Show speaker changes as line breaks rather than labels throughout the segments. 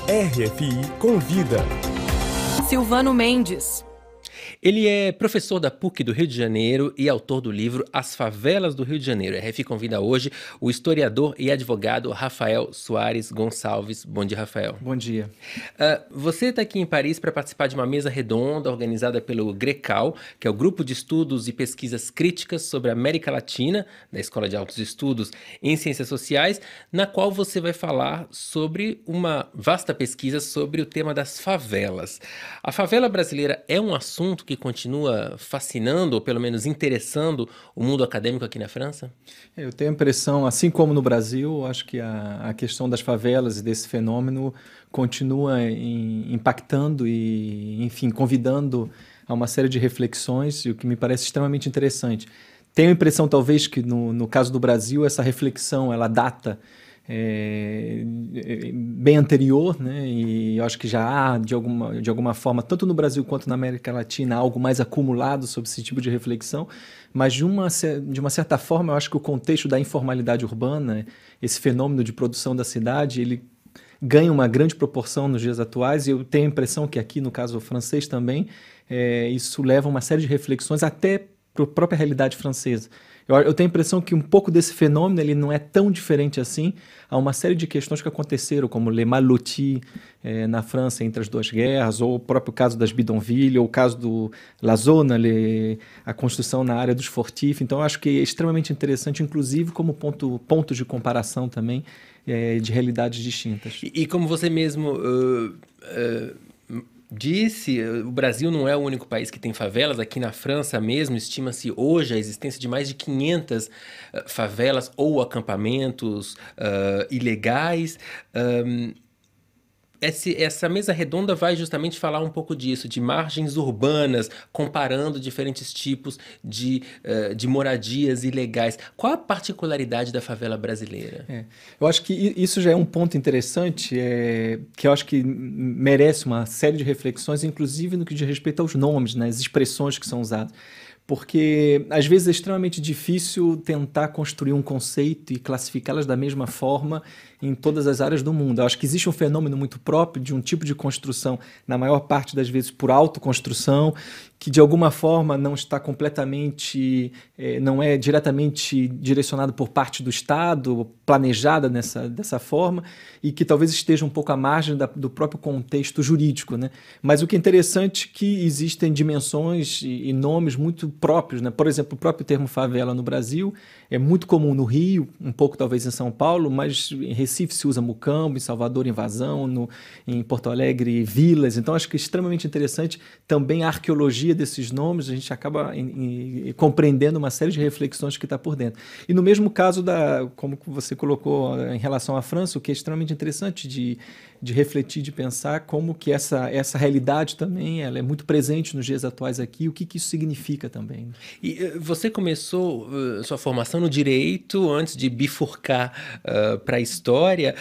RFI Convida.
Silvano Mendes.
Ele é professor da PUC do Rio de Janeiro e autor do livro As Favelas do Rio de Janeiro. A RFI convida hoje o historiador e advogado Rafael Soares Gonçalves. Bom dia, Rafael.
Bom dia.
Você está aqui em Paris para participar de uma mesa redonda organizada pelo GRECAL, que é o Grupo de Estudos e Pesquisas Críticas sobre a América Latina, da Escola de Altos Estudos em Ciências Sociais, na qual você vai falar sobre uma vasta pesquisa sobre o tema das favelas. A favela brasileira é um assunto que continua fascinando, ou pelo menos interessando, o mundo acadêmico aqui na França?
Eu tenho a impressão, assim como no Brasil, acho que a questão das favelas e desse fenômeno continua impactando e, enfim, convidando a uma série de reflexões, o que me parece extremamente interessante. Tenho a impressão, talvez, que no caso do Brasil, essa reflexão, ela data bem anterior, né? E eu acho que já há, de alguma forma, tanto no Brasil quanto na América Latina, algo mais acumulado sobre esse tipo de reflexão, mas de uma certa forma, eu acho que o contexto da informalidade urbana, esse fenômeno de produção da cidade, ele ganha uma grande proporção nos dias atuais, e eu tenho a impressão que aqui, no caso francês também, isso leva a uma série de reflexões até para a própria realidade francesa. Eu tenho a impressão que um pouco desse fenômeno ele não é tão diferente assim. Há uma série de questões que aconteceram, como Les Mal Lotis na França entre as duas guerras, ou o próprio caso das bidonvilles, ou o caso do La Zone, a construção na área dos fortifs. Então, eu acho que é extremamente interessante, inclusive como pontos de comparação também de realidades distintas.
E como você mesmo disse, o Brasil não é o único país que tem favelas. Aqui na França mesmo, estima-se hoje a existência de mais de 500 favelas ou acampamentos ilegais. Essa mesa redonda vai justamente falar um pouco disso, de margens urbanas, comparando diferentes tipos de moradias ilegais. Qual a particularidade da favela brasileira?
Eu acho que isso já é um ponto interessante, que eu acho que merece uma série de reflexões, inclusive no que diz respeito aos nomes, né, as expressões que são usadas. Porque, às vezes, é extremamente difícil tentar construir um conceito e classificá-las da mesma forma em todas as áreas do mundo. Eu acho que existe um fenômeno muito próprio de um tipo de construção, na maior parte das vezes por autoconstrução, que de alguma forma não está completamente, não é diretamente direcionado por parte do Estado, planejada dessa forma, e que talvez esteja um pouco à margem do próprio contexto jurídico, né? Mas o que é interessante é que existem dimensões e nomes muito próprios, né? Por exemplo, o próprio termo favela no Brasil é muito comum no Rio, um pouco talvez em São Paulo, mas em Recife se usa mucambo, em Salvador invasão, em Porto Alegre vilas. Então acho que é extremamente interessante também a arqueologia desses nomes, a gente acaba compreendendo uma série de reflexões que está por dentro. E no mesmo caso, como você colocou em relação à França, o que é extremamente interessante de refletir, de pensar como que essa realidade também ela é muito presente nos dias atuais aqui, o que isso significa também.
E você começou sua formação no direito antes de bifurcar para a história.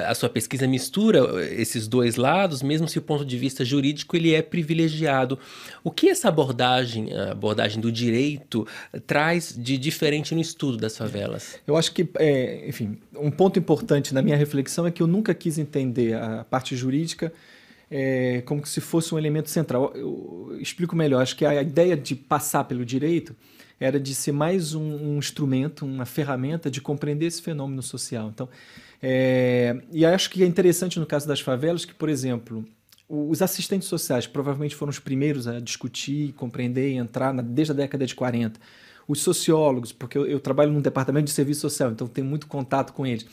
A sua pesquisa mistura esses dois lados, mesmo se o ponto de vista jurídico ele é privilegiado. O que essa abordagem, a abordagem do direito, traz de diferente no estudo das favelas?
Eu acho que, enfim, um ponto importante na minha reflexão é que eu nunca quis entender a parte jurídica como se fosse um elemento central. Eu explico melhor. Acho que a ideia de passar pelo direito era de ser mais um instrumento, uma ferramenta de compreender esse fenômeno social. Então, e acho que é interessante no caso das favelas que, por exemplo, os assistentes sociais provavelmente foram os primeiros a discutir, compreender e entrar desde a década de 40. Os sociólogos, porque eu trabalho num departamento de serviço social, então tenho muito contato com eles.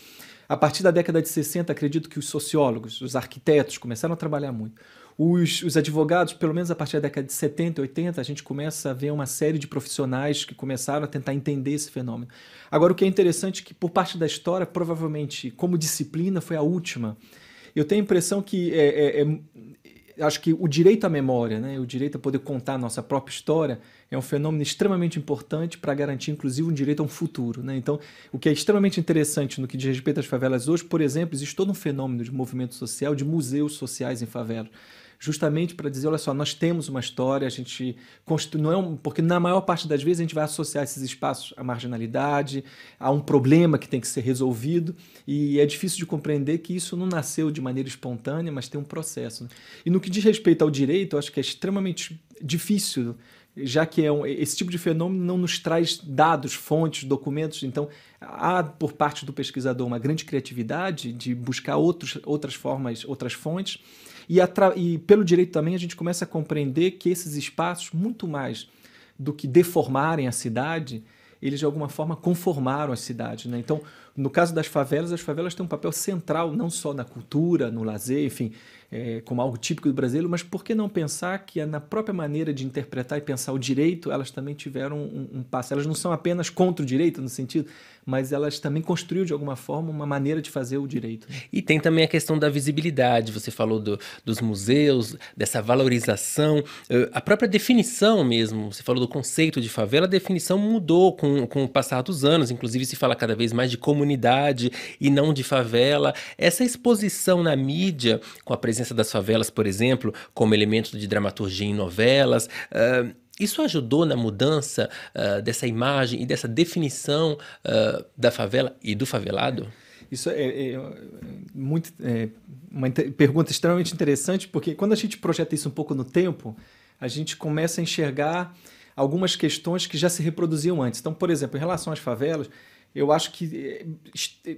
A partir da década de 60, acredito que os sociólogos, os arquitetos começaram a trabalhar muito. Os advogados, pelo menos a partir da década de 70, 80, a gente começa a ver uma série de profissionais que começaram a tentar entender esse fenômeno. Agora, o que é interessante é que, por parte da história, provavelmente, como disciplina, foi a última. Eu tenho a impressão que acho que o direito à memória, né, o direito a poder contar a nossa própria história é um fenômeno extremamente importante para garantir, inclusive, um direito a um futuro, né? Então, o que é extremamente interessante no que diz respeito às favelas hoje, por exemplo, existe todo um fenômeno de movimento social, de museus sociais em favelas. justamente para dizer, olha só, nós temos uma história, a gente porque na maior parte das vezes a gente vai associar esses espaços à marginalidade, a um problema que tem que ser resolvido, e é difícil de compreender que isso não nasceu de maneira espontânea, mas tem um processo, né? E no que diz respeito ao direito, eu acho que é extremamente difícil, já que esse tipo de fenômeno não nos traz dados, fontes, documentos. Então, há, por parte do pesquisador, uma grande criatividade de buscar outras formas, outras fontes. E pelo direito também, a gente começa a compreender que esses espaços, muito mais do que deformarem a cidade, eles de alguma forma conformaram as cidades, né? Então, no caso das favelas, as favelas têm um papel central, não só na cultura, no lazer, enfim, como algo típico do brasileiro, mas por que não pensar que na própria maneira de interpretar e pensar o direito, elas também tiveram um passo. Elas não são apenas contra o direito, no sentido, mas elas também construíram, de alguma forma, uma maneira de fazer o direito, né?
E tem também a questão da visibilidade. Você falou dos museus, dessa valorização, a própria definição mesmo. Você falou do conceito de favela, a definição mudou com o passar dos anos. Inclusive, se fala cada vez mais de comunidade e não de favela. Essa exposição na mídia, com a presença das favelas, por exemplo, como elemento de dramaturgia em novelas, isso ajudou na mudança dessa imagem e dessa definição da favela e do favelado?
Isso uma pergunta extremamente interessante, porque quando a gente projeta isso um pouco no tempo, a gente começa a enxergar algumas questões que já se reproduziam antes. Então, por exemplo, em relação às favelas, eu acho que,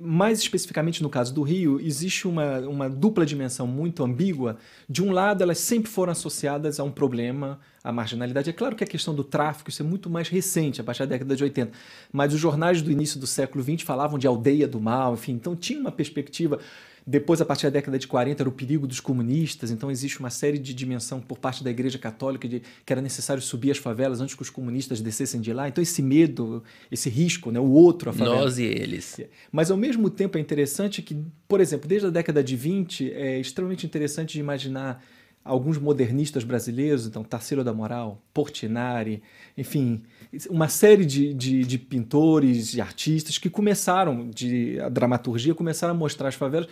mais especificamente no caso do Rio, existe uma dupla dimensão muito ambígua. De um lado, elas sempre foram associadas a um problema, à marginalidade. É claro que a questão do tráfico, isso é muito mais recente, a partir da década de 80. Mas os jornais do início do século XX falavam de aldeia do mal, enfim. Então tinha uma perspectiva. Depois, a partir da década de 40, era o perigo dos comunistas. Então existe uma série de dimensão por parte da Igreja Católica de que era necessário subir as favelas antes que os comunistas descessem de lá. Então esse medo, esse risco, né, o outro, a favela.
Nós e eles.
Mas ao mesmo tempo é interessante que, por exemplo, desde a década de 20, é extremamente interessante de imaginar alguns modernistas brasileiros, então Tarsila da Moral, Portinari, enfim, uma série de pintores e artistas que começaram, a dramaturgia, começaram a mostrar as favelas,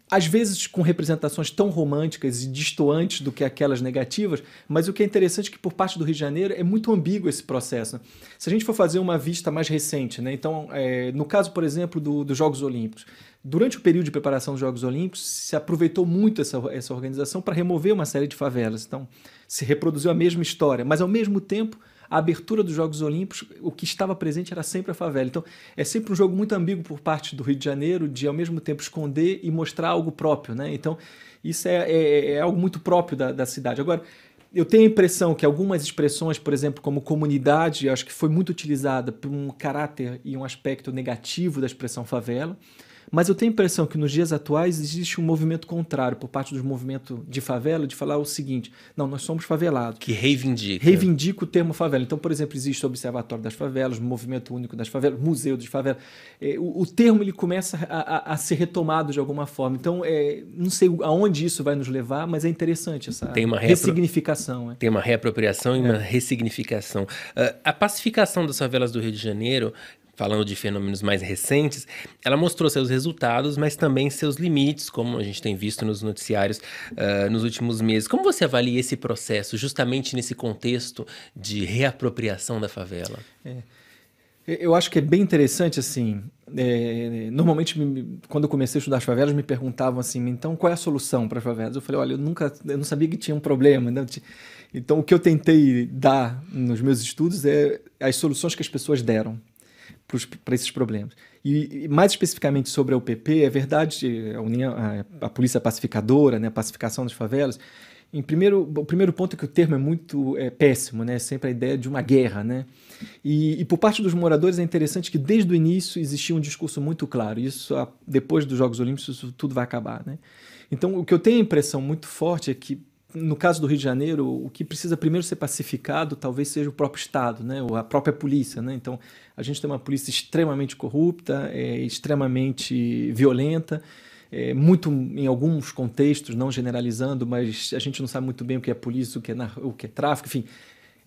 às vezes com representações tão românticas e distoantes do que aquelas negativas, mas o que é interessante é que por parte do Rio de Janeiro é muito ambíguo esse processo. Se a gente for fazer uma vista mais recente, né? Então, no caso, por exemplo, dos Jogos Olímpicos, durante o período de preparação dos Jogos Olímpicos, se aproveitou muito essa organização para remover uma série de favelas. Então, se reproduziu a mesma história, mas ao mesmo tempo, a abertura dos Jogos Olímpicos, o que estava presente era sempre a favela. Então, é sempre um jogo muito ambíguo por parte do Rio de Janeiro de, ao mesmo tempo, esconder e mostrar algo próprio, né? Então, isso é algo muito próprio da cidade. Agora, eu tenho a impressão que algumas expressões, por exemplo, como comunidade, acho que foi muito utilizada por um caráter e um aspecto negativo da expressão favela. Mas eu tenho a impressão que nos dias atuais existe um movimento contrário por parte do movimento de favela de falar o seguinte: não, nós somos favelados.
Que reivindica.
Reivindica o termo favela. Então, por exemplo, existe o Observatório das Favelas, o Movimento Único das Favelas, Museu das Favelas. O termo ele começa a ser retomado de alguma forma. Então, não sei aonde isso vai nos levar, mas é interessante essa ressignificação.
Tem uma reapropriação e uma ressignificação. A pacificação das favelas do Rio de Janeiro, falando de fenômenos mais recentes, ela mostrou seus resultados, mas também seus limites, como a gente tem visto nos noticiários nos últimos meses. Como você avalia esse processo, justamente nesse contexto de reapropriação da favela?
Eu acho que é bem interessante, assim, normalmente, quando eu comecei a estudar as favelas, me perguntavam assim, então qual é a solução para as favelas? Eu falei, olha, eu não sabia que tinha um problema, né? Então, o que eu tentei dar nos meus estudos é as soluções que as pessoas deram para esses problemas. E mais especificamente sobre a UPP, é verdade, a polícia pacificadora, né, a pacificação das favelas. O primeiro ponto é que o termo é muito péssimo, né, sempre a ideia de uma guerra, né? E por parte dos moradores é interessante que desde o início existia um discurso muito claro. Isso, depois dos Jogos Olímpicos, isso tudo vai acabar, né? Então, o que eu tenho a impressão muito forte é que, no caso do Rio de Janeiro, o que precisa primeiro ser pacificado talvez seja o próprio Estado, né? Ou a própria polícia, né? Então, a gente tem uma polícia extremamente corrupta, extremamente violenta, muito em alguns contextos, não generalizando, mas a gente não sabe muito bem o que é polícia, o que é tráfico, enfim.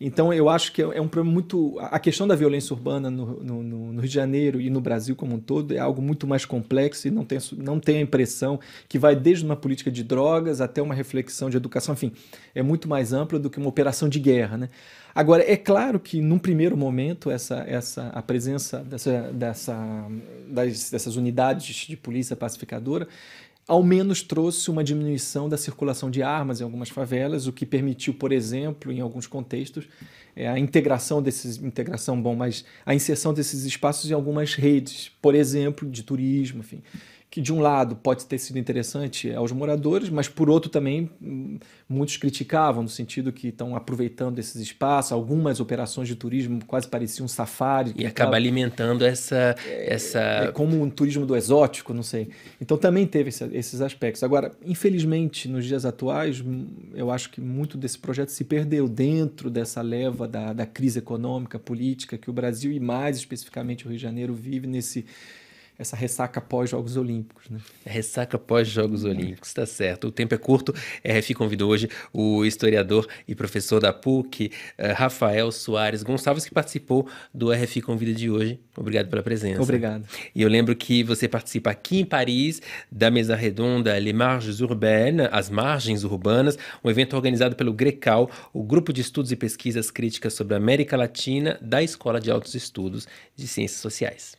Então, eu acho que é um problema muito... A questão da violência urbana no Rio de Janeiro e no Brasil como um todo é algo muito mais complexo e não tem a impressão que vai desde uma política de drogas até uma reflexão de educação, enfim, é muito mais ampla do que uma operação de guerra, né? Agora, é claro que, num primeiro momento, a presença dessas unidades de polícia pacificadora ao menos trouxe uma diminuição da circulação de armas em algumas favelas, o que permitiu, por exemplo, em alguns contextos, a inserção desses espaços em algumas redes, por exemplo, de turismo, enfim, que de um lado pode ter sido interessante aos moradores, mas por outro também muitos criticavam, no sentido que estão aproveitando esses espaços, algumas operações de turismo quase pareciam um safari.
E acaba alimentando essa...
como um turismo do exótico, não sei. Então também teve esses aspectos. Agora, infelizmente, nos dias atuais, eu acho que muito desse projeto se perdeu dentro dessa leva da crise econômica, política, que o Brasil e mais especificamente o Rio de Janeiro vive essa ressaca pós-Jogos Olímpicos, né?
Ressaca pós-Jogos Olímpicos, tá certo. O tempo é curto. RFI convidou hoje o historiador e professor da PUC, Rafael Soares Gonçalves, que participou do RFI Convida de hoje. Obrigado pela presença.
Obrigado.
E eu lembro que você participa aqui em Paris da mesa redonda Les Marges Urbaines, as Margens Urbanas, um evento organizado pelo GRECAL, o Grupo de Estudos e Pesquisas Críticas sobre a América Latina da Escola de Altos Estudos de Ciências Sociais.